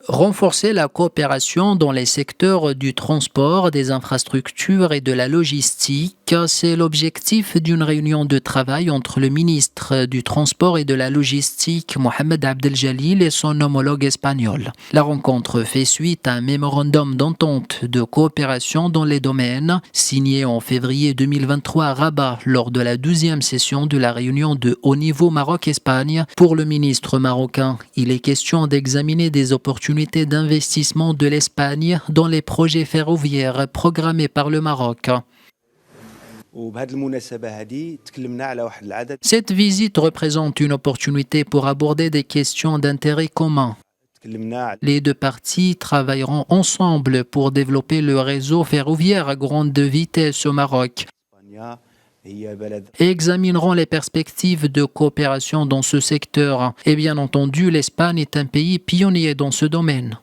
Renforcer la coopération dans les secteurs du transport, des infrastructures et de la logistique, c'est l'objectif d'une réunion de travail entre le ministre du Transport et de la Logistique, Mohamed Abdeljalil, et son homologue espagnol. La rencontre fait suite à un mémorandum d'entente de coopération dans les domaines, signé en février 2023 à Rabat lors de la 12e session de la réunion de haut niveau Maroc-Espagne. Pour le ministre marocain, il est question d'examiner des opportunités d'investissement de l'Espagne dans les projets ferroviaires programmés par le Maroc. Cette visite représente une opportunité pour aborder des questions d'intérêt commun. Les deux parties travailleront ensemble pour développer le réseau ferroviaire à grande vitesse au Maroc et examineront les perspectives de coopération dans ce secteur. Et bien entendu, l'Espagne est un pays pionnier dans ce domaine.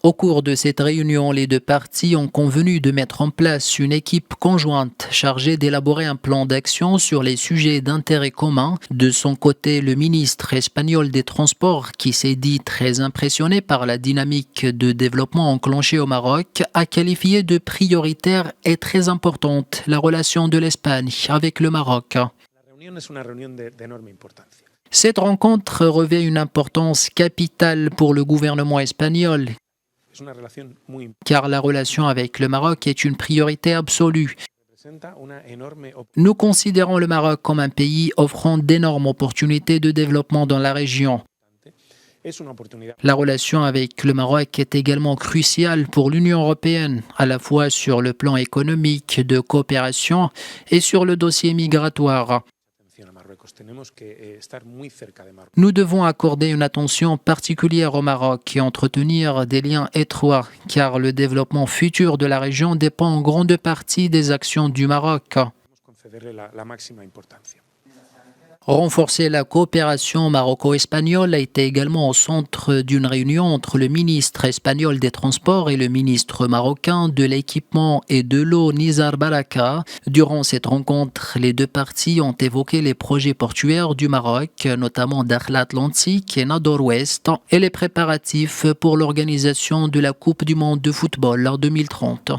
Au cours de cette réunion, les deux parties ont convenu de mettre en place une équipe conjointe chargée d'élaborer un plan d'action sur les sujets d'intérêt commun. De son côté, le ministre espagnol des Transports, qui s'est dit très impressionné par la dynamique de développement enclenchée au Maroc, a qualifié de prioritaire et très importante la relation de l'Espagne avec le Maroc. Cette rencontre revêt une importance capitale pour le gouvernement espagnol, car la relation avec le Maroc est une priorité absolue. Nous considérons le Maroc comme un pays offrant d'énormes opportunités de développement dans la région. La relation avec le Maroc est également cruciale pour l'Union européenne, à la fois sur le plan économique, de coopération et sur le dossier migratoire. Nous devons accorder une attention particulière au Maroc et entretenir des liens étroits, car le développement futur de la région dépend en grande partie des actions du Maroc. Renforcer la coopération maroco-espagnole a été également au centre d'une réunion entre le ministre espagnol des Transports et le ministre marocain de l'Équipement et de l'eau, Nizar Baraka. Durant cette rencontre, les deux parties ont évoqué les projets portuaires du Maroc, notamment Dakhla Atlantique et Nador Ouest, et les préparatifs pour l'organisation de la Coupe du monde de football en 2030.